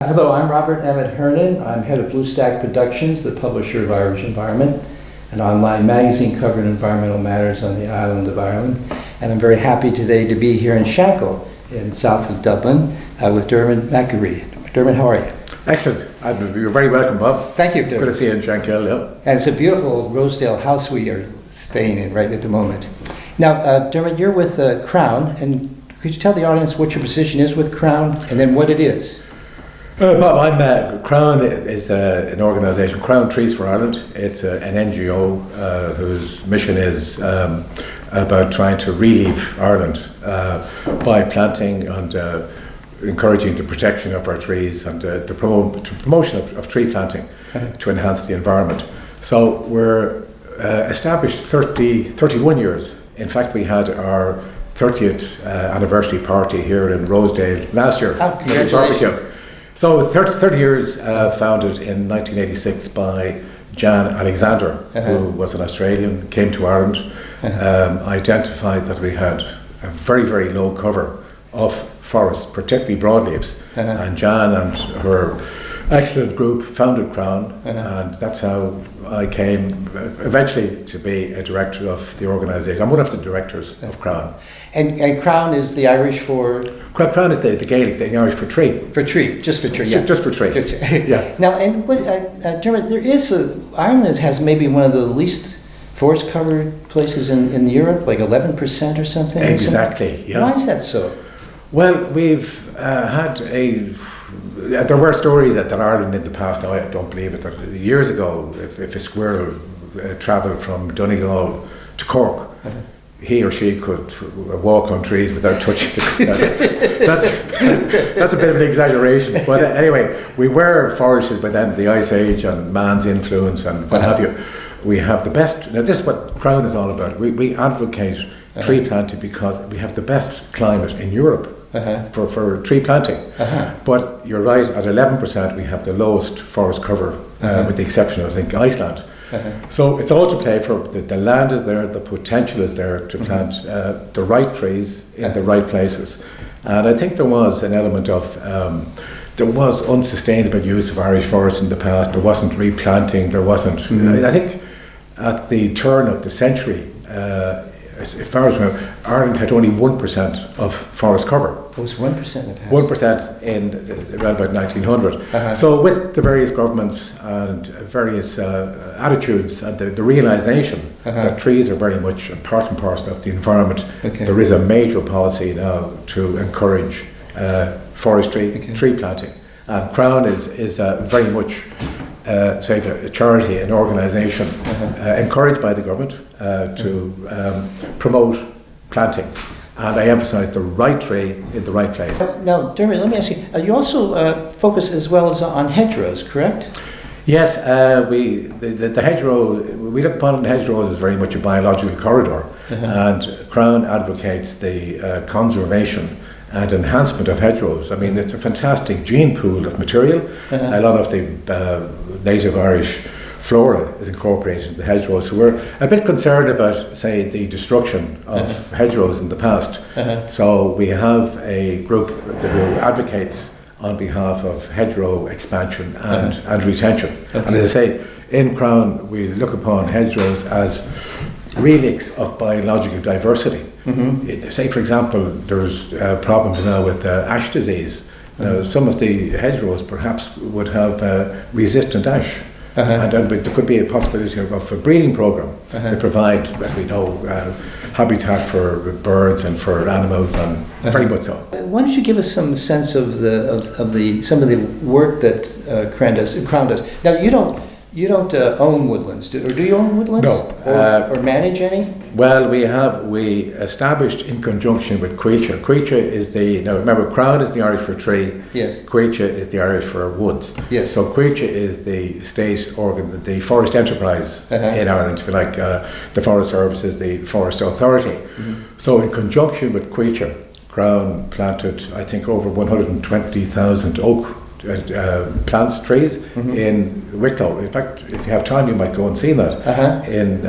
Hello, I'm Robert Emmett Hernan. I'm head of Blue Stack Productions, the publisher of Irish Environment, an online magazine covering environmental matters on the island of Ireland. And I'm very happy today to be here in Shankill, in south of Dublin, with Diarmuid McAree. Diarmuid, how are you? Excellent. You're very welcome, Bob. Thank you, Diarmuid. Good to see you in Shankill, yeah. And it's a beautiful Rosedale house we are staying in right at the moment. Now, Diarmuid, you're with Crann, and could you tell the audience what your position is with Crann and then what it is? Bob, Crann is an organisation, Crann Trees for Ireland. It's an NGO whose mission is about trying to relieve Ireland by planting and encouraging the protection of our trees and the promotion of tree planting to enhance the environment. So we're established 31 years. In fact, we had our 30th anniversary party here in Rosedale last year. Oh, congratulations. So 30 years, founded in 1986 by Jan Alexander, who was an Australian, came to Ireland, identified that we had a very, very low cover of forests, particularly broadleaves. And Jan and her excellent group founded Crann, and that's how I came eventually to be a director of the organisation. I'm one of the directors of Crann. And Crann is the Irish for? Crann is the Gaelic, the Irish for tree. For tree, just for tree, yeah. Just for tree, yeah. Now, and what, Diarmuid, there is Ireland has maybe one of the least forest covered places in Europe, like 11% or something? Exactly, yeah. Why is that so? Well, we've had there were stories that Ireland in the past, now I don't believe it, that years ago, if a squirrel travelled from Donegal to Cork, he or she could walk on trees without touching the that's a bit of an exaggeration, but anyway, we were forested by then, the Ice Age and man's influence and what have you. We have the best, now this is what Crann is all about. We advocate tree planting because we have the best climate in Europe for tree planting. But you're right, at 11% we have the lowest forest cover, with the exception of, I think, Iceland. So it's all to play for. The land is there, the potential is there to plant the right trees in the right places. And I think there was an element of, there was unsustainable use of Irish forests in the past. There wasn't replanting, there wasn't, I think at the turn of the century, as far as I remember, Ireland had only 1% of forest cover. It was 1% of 1% in around about 1900. So with the various governments and various attitudes and the realisation that trees are very much a part and parcel of the environment, there is a major policy now to encourage forestry, tree planting. And Crann is very much say a charity, an organisation encouraged by the government to promote planting. And I emphasise the right tree in the right place. Now, Diarmuid, let me ask you, you also focus as well as on hedgerows, correct? Yes, the hedgerow, we look upon the hedgerows as very much a biological corridor, and Crann advocates the conservation and enhancement of hedgerows. I mean, it's a fantastic gene pool of material. A lot of the native Irish flora is incorporated into the hedgerows. So we're a bit concerned about, say, the destruction of hedgerows in the past. So we have a group who advocates on behalf of hedgerow expansion and retention. And as I say, in Crann, we look upon hedgerows as relics of biological diversity. Say, for example, there's problems now with ash disease. Some of the hedgerows perhaps would have resistant ash. And there could be a possibility of a breeding program to provide, as we know, habitat for birds and for animals, and very much so. Why don't you give us some sense of some of the work that Crann does? Now, you don't own woodlands, or do you own woodlands? No. Or manage any? Well, we established in conjunction with Cuilche. Cuilche is now remember, Crann is the Irish for tree. Yes. Cuilche is the Irish for woods. Yes. So Cuilche is the state organ, the forest enterprise in Ireland, if you like. The Forest Service is the Forest Authority. So in conjunction with Cuilche, Crann planted, I think, over 120,000 oak plants, trees in Wicklow. In fact, if you have time, you might go and see that in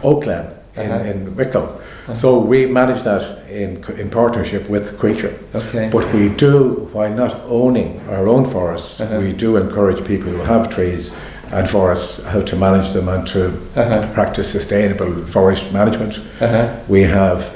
Oakland. in Wicklow. So we manage that in partnership with Creature. Okay. But we do, while not owning our own forests, we do encourage people who have trees and forests how to manage them and to practice sustainable forest management. We have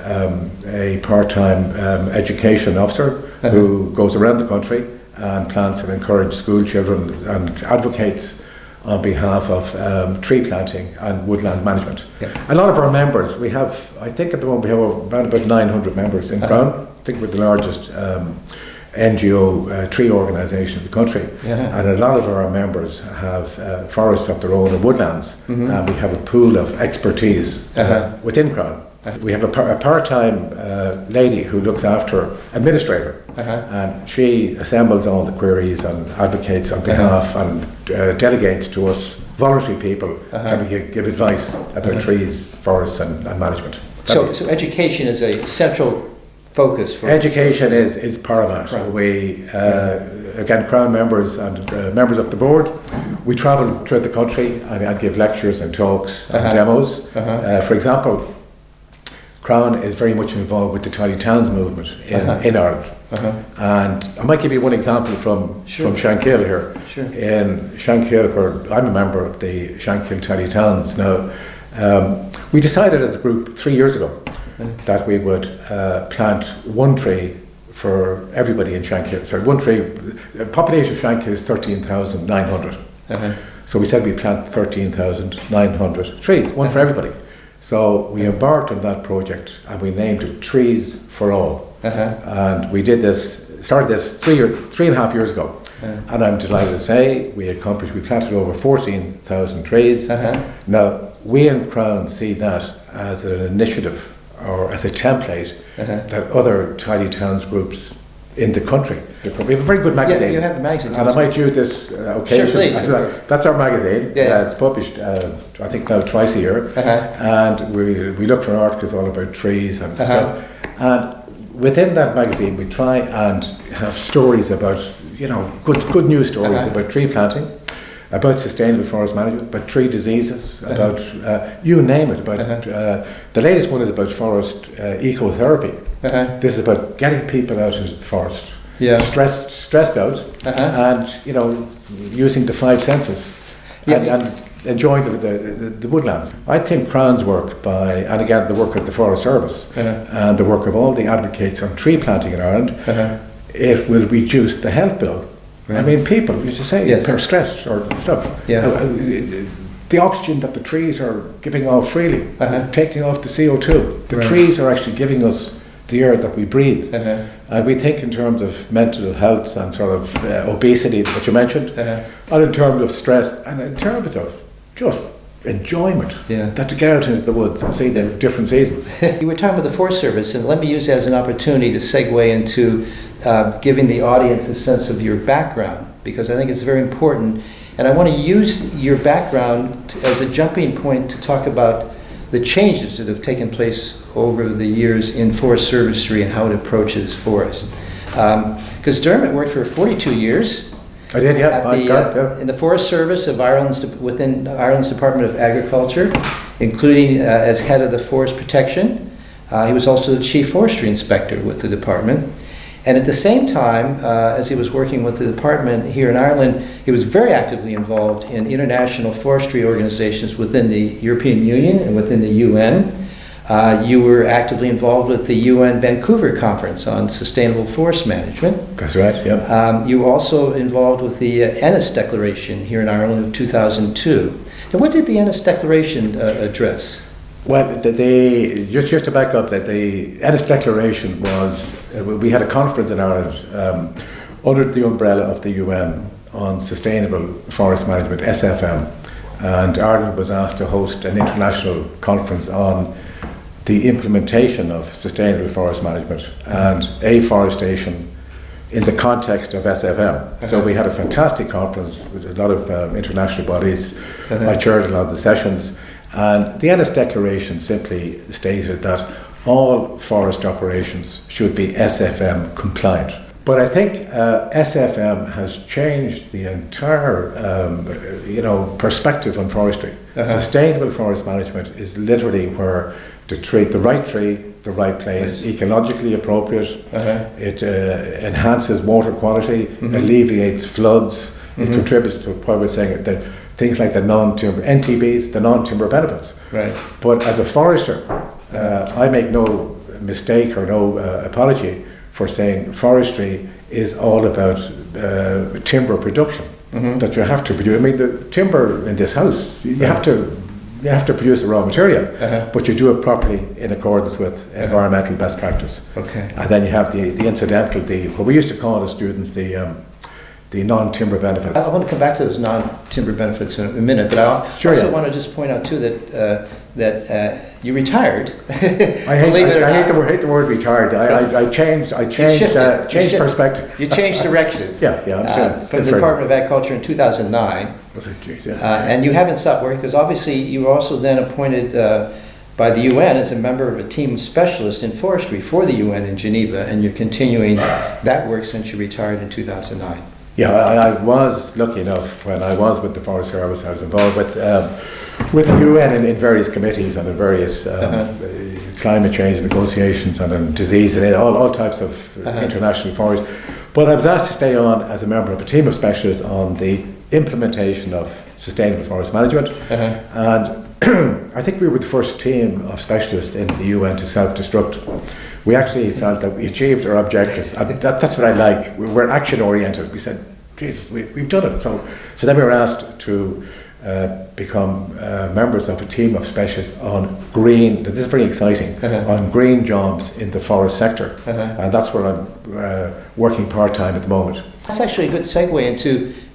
a part-time education officer who goes around the country and plants and encourages school children and advocates on behalf of tree planting and woodland management. A lot of our members, we have, I think at the moment we have around about 900 members in Crann. I think we're the largest NGO tree organisation in the country, and a lot of our members have forests of their own and woodlands, and we have a pool of expertise within Crann. We have a part-time lady who looks after administrator, and she assembles all the queries and advocates on behalf and delegates to us voluntary people to give advice about trees, forests and management. So education is a central focus for education is paramount. We again, Crann members and members of the board, we travel throughout the country and give lectures and talks and demos. For example, Crann is very much involved with the Tidy Towns movement in Ireland. And I might give you one example from Shankill here. In Shankill, where I'm a member of the Shankill Tidy Towns now, we decided as a group 3 years ago that we would plant one tree for everybody in Shankill. So one tree, the population of Shankill is 13,900. So we said we plant 13,900 trees, one for everybody. So we embarked on that project and we named it Trees for All. And we started this 3.5 years ago. And I'm delighted to say we planted over 14,000 trees. Now, we in Crann see that as an initiative or as a template that other tidy towns groups in the country. We have a very good magazine. Yeah, you have the magazine. And I might use this occasion. Sure, please. That's our magazine. It's published, I think now twice a year. And we look for articles all about trees and stuff. And within that magazine, we try and have stories about, good news stories about tree planting, about sustainable forest management, about tree diseases, about you name it. About the latest one is about forest ecotherapy. This is about getting people out into the forest, stressed out, and using the five senses and enjoying the woodlands. I think Crann's work and again the work of the Forest Service and the work of all the advocates on tree planting in Ireland, it will reduce the health bill. I mean, people used to say they're stressed or stuff. The oxygen that the trees are giving off freely, taking off the CO2. The trees are actually giving us the air that we breathe. And we think in terms of mental health and sort of obesity that you mentioned, and in terms of stress, and in terms of just enjoyment, that to get out into the woods and see the different seasons. You were talking about the Forest Service, and let me use that as an opportunity to segue into giving the audience a sense of your background, because I think it's very important. And I want to use your background as a jumping point to talk about the changes that have taken place over the years in forest servicery and how it approaches forests. Because Diarmuid worked for 42 years. I did, in the Forest Service of within Ireland's Department of Agriculture, including as head of the Forest Protection. He was also the Chief Forestry Inspector with the department. And at the same time, as he was working with the department here in Ireland, he was very actively involved in international forestry organizations within the European Union and within the UN. You were actively involved with the UN Vancouver Conference on Sustainable Forest Management. That's right, You were also involved with the Ennis Declaration here in Ireland of 2002. And what did the Ennis Declaration address? Well, just to back up, that the Ennis Declaration was, we had a conference in Ireland under the umbrella of the UN on Sustainable Forest Management, SFM, and Ireland was asked to host an international conference on the implementation of sustainable forest management and afforestation in the context of SFM. So we had a fantastic conference with a lot of international bodies. I chaired a lot of the sessions. And the Ennis Declaration simply stated that all forest operations should be SFM compliant. But I think SFM has changed the entire, perspective on forestry. Sustainable forest management is literally where the right tree, the right place, ecologically appropriate. It enhances water quality, alleviates floods. It contributes to what we're saying, that things like the non-timber NTBs, the non-timber benefits. Right. But as a forester, I make no mistake or no apology for saying forestry is all about timber production. That you have to produce. I mean, the timber in this house, you have to produce the raw material, but you do it properly in accordance with environmental best practice. Okay. And then you have the incidental, what we used to call as students the non-timber benefit. I want to come back to those non-timber benefits in a minute, but I also want to just point out too that you retired. I hate the word retired. I changed perspective. You changed directions. I'm from the Department of Agriculture in 2009. And you haven't stopped working, because obviously you were also then appointed by the UN as a member of a team of specialists in forestry for the UN in Geneva, and you're continuing that work since you retired in 2009. Yeah, I was lucky enough when I was with the Forest Service. I was involved with the UN in various committees and in various climate change negotiations and in disease and all types of international forest. But I was asked to stay on as a member of a team of specialists on the implementation of sustainable forest management. And I think we were the first team of specialists in the UN to self-destruct. We actually felt that we achieved our objectives. That's what I like. We're action-oriented. We said, Jesus, we've done it. So then we were asked to become members of a team of specialists on green, this is very exciting, on green jobs in the forest sector. And that's where I'm working part-time at the moment. That's actually a good segue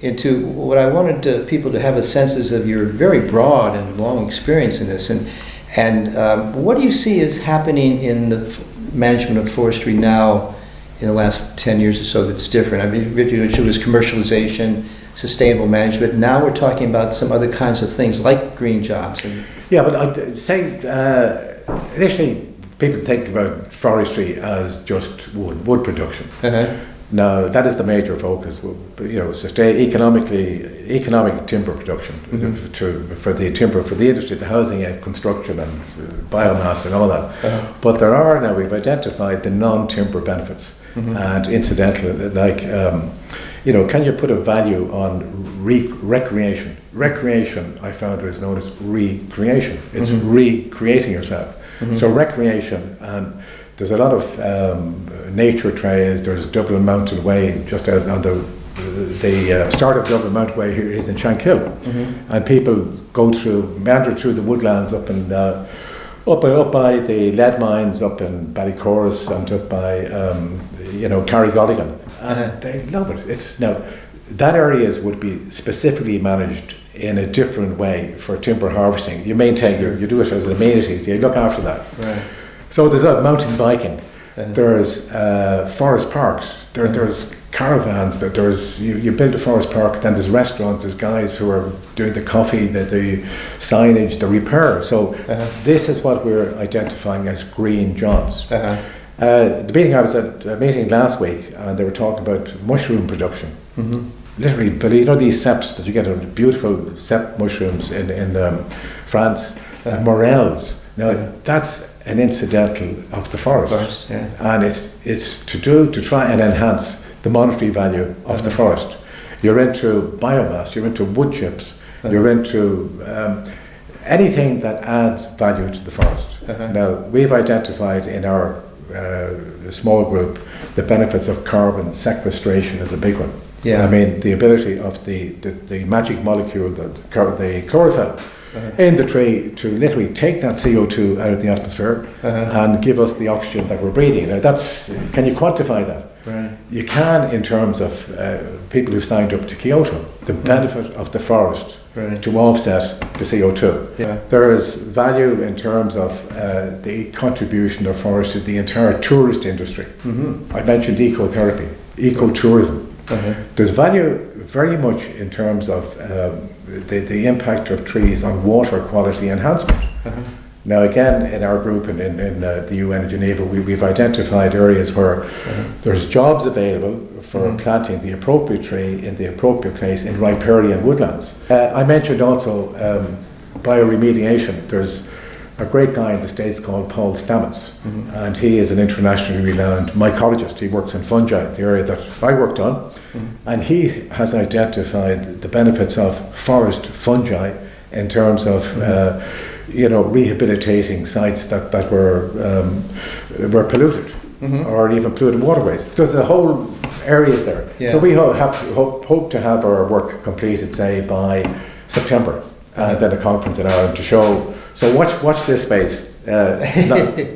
into what I wanted people to have a sense of your very broad and long experience in this. And what do you see is happening in the management of forestry now in the last 10 years or so that's different? I mean, it was commercialization, sustainable management. Now we're talking about some other kinds of things like green jobs. Yeah, but I'd say initially people think about forestry as just wood production. Now that is the major focus. Economic timber production for the industry, the housing and construction and biomass and all that. But we've identified the non-timber benefits and incidental, like can you put a value on recreation? Recreation, I found, is known as recreation. It's recreating yourself. So recreation, and there's a lot of nature trails. There's Dublin Mountain Way just out on the start of Dublin Mountain Way here is in Shankill, and people meander through the woodlands up by the lead mines up in Ballycorus and up by Carrigolligan, and they love it. Now that areas would be specifically managed in a different way for timber harvesting. You maintain you do it as amenities. You look after that. Right. So there's mountain biking. There's forest parks. There's caravans. You build a forest park. Then there's restaurants. There's guys who are doing the coffee, the signage, the repair. So this is what we're identifying as green jobs. The meeting, I was at a meeting last week, and they were talking about mushroom production. Literally, but these ceps that you get, beautiful cep mushrooms in France, morels. Now that's an incidental of the forest, and it's to try and enhance the monetary value of the forest. You're into biomass, you're into wood chips, you're into anything that adds value to the forest. Now we've identified in our small group the benefits of carbon sequestration as a big one. I mean, the ability of the magic molecule, the chlorophyll in the tree to literally take that CO2 out of the atmosphere and give us the oxygen that we're breathing. Now can you quantify that? Right. You can, in terms of people who've signed up to Kyoto, the benefit of the forest to offset the CO2. There is value in terms of the contribution of forest to the entire tourist industry. I mentioned ecotherapy, ecotourism. There's value very much in terms of the impact of trees on water quality enhancement. Now again, in our group in the UN in Geneva, we've identified areas where there's jobs available for planting the appropriate tree in the appropriate place in riparian woodlands. I mentioned also bioremediation. a great guy in the States called Paul Stamets, and he is an internationally renowned mycologist. He works in fungi, the area that I worked on, and he has identified the benefits of forest fungi in terms of rehabilitating sites that were polluted or even polluted waterways. There's a whole areas there. Yeah. So we hope to have our work completed, say, by September, then a conference in Ireland to show. So watch this space.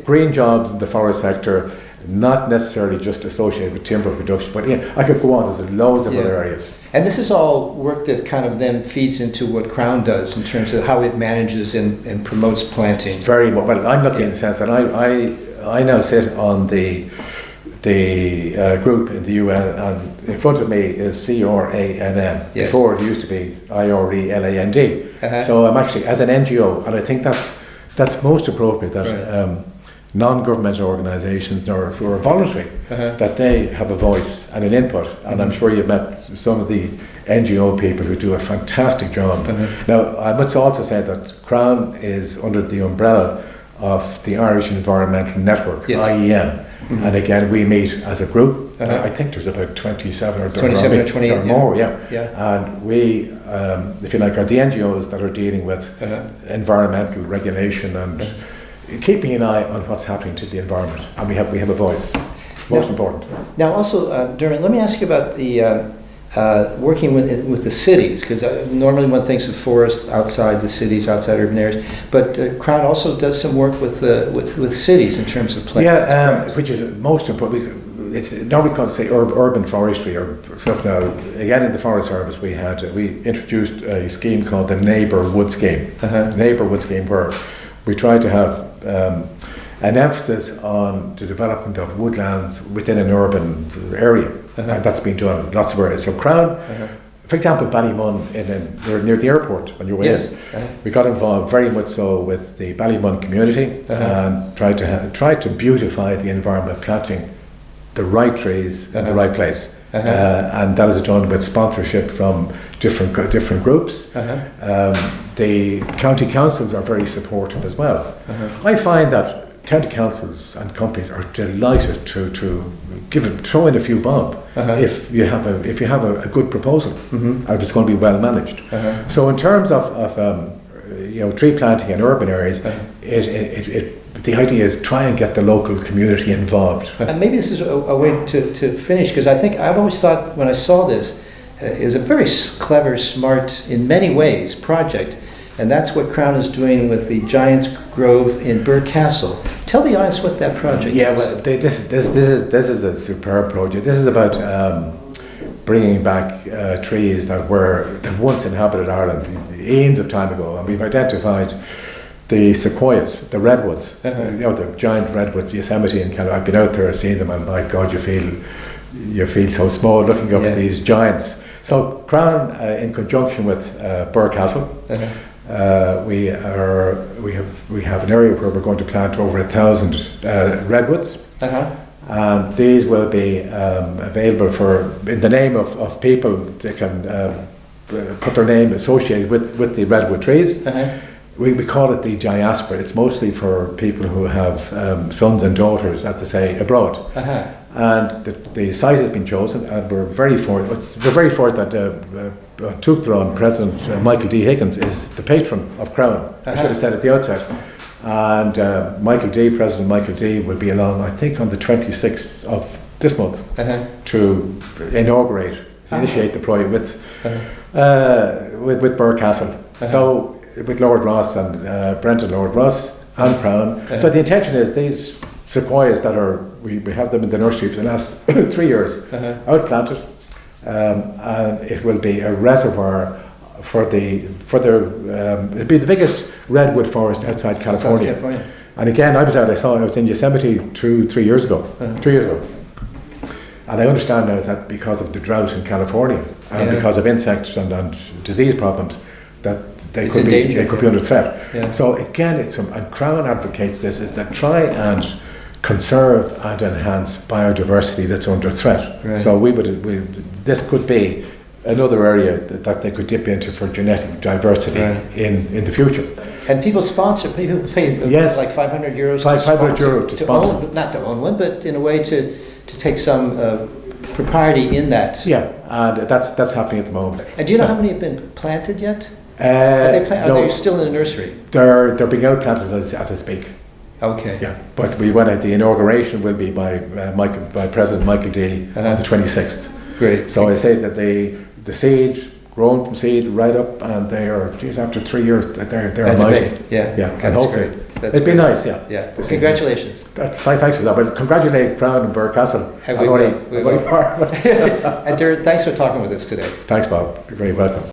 Green jobs in the forest sector, not necessarily just associated with timber production, but I could go on. There's loads of other areas. And this is all work that kind of then feeds into what Crann does in terms of how it manages and promotes planting. Very well. Well, I'm lucky in the sense that I now sit on the group in the UN, and in front of me is CRANN. Yes. Before it used to be IRELAND. So I'm actually, as an NGO, and I think that's most appropriate that non-governmental organisations who are voluntary, that they have a voice and an input. And I'm sure you've met some of the NGO people who do a fantastic job. Now, I must also say that Crann is under the umbrella of the Irish Environmental Network, IEN. And again, we meet as a group. I think there's about 27 or 28 or more, And we, if you like, are the NGOs that are dealing with environmental regulation and keeping an eye on what's happening to the environment. And we have a voice. Most important. Now, also, Dermot, let me ask you about the working with the cities, because normally one thinks of forest outside the cities, outside urban areas, but Crann also does some work with cities in terms of planting. Yeah, which is most important. It's normally called, say, urban forestry or stuff. Now, again, in the Forest Service, we introduced a scheme called the Neighbour Wood Scheme. Neighbour Wood Scheme, where we try to have an emphasis on the development of woodlands within an urban area. And that's been done in lots of areas. So Crann, for example, Ballymun, near the airport on your way in, we got involved very much so with the Ballymun community and tried to beautify the environment, planting the right trees in the right place. And that is done with sponsorship from different groups. The county councils are very supportive as well. I find that county councils and companies are delighted to throw in a few bob if you have a good proposal and if it's going to be well managed. So in terms of tree planting in urban areas, the idea is try and get the local community involved. And maybe this is a way to finish, because I think I've always thought when I saw this is a very clever, smart, in many ways, project. And that's what Crann is doing with the Giants Grove in Burghcastle. Tell the audience what that project is. Yeah, well, this is a superb project. This is about bringing back trees that once inhabited Ireland eons of time ago, and we've identified the sequoias, the redwoods, the giant redwoods, Yosemite and Canada. I've been out there, seen them, and my God, you feel so small looking up at these giants. So Crann, in conjunction with Burghcastle, we have an area where we're going to plant over 1,000 redwoods, and these will be available in the name of people. They can put their name associated with the redwood trees. We call it the diaspora. It's mostly for people who have sons and daughters, as to say, abroad. And the site has been chosen, and we're very fortunate that Tuchthrán President Michael D. Higgins is the patron of Crann. I should have said at the outset. And President Michael D. will be along, I think, on the 26th of this month to initiate the project with Burghcastle. So with Lord Ross and Brendan Lord Ross and Crann. So the intention is these sequoias that we have them in the nursery for the last 3 years, outplanted, and it will be a reservoir it'll be the biggest redwood forest outside California. And again, I was in Yosemite 3 years ago. 3 years ago. And I understand now that because of the drought in California and because of insects and disease problems, that they could be under threat. So again, and Crann advocates this, is that try and conserve and enhance biodiversity that's under threat. So this could be another area that they could dip into for genetic diversity in the future. And people pay Yes. like 500 euros. €500 to sponsor. Own, not to own one, but in a way to take some propriety in that. Yeah, and that's happening at the moment. And do you know So, how many have been planted yet? Are no, they still in the nursery? they're being outplanted as I speak. Okay. Yeah, but we went at the inauguration will be by President Michael D on the 26th. Great. So I say that the seed grown from seed right up, and they are after 3 years they're mighty. Yeah. Yeah, That's and hopefully great. That's it'd be great. nice. Yeah. Yeah. Well, congratulations. Thanks for that. But congratulate Crann and Burcastle. And we will. And Darren, thanks for talking with us today. Thanks, Bob. You're very welcome.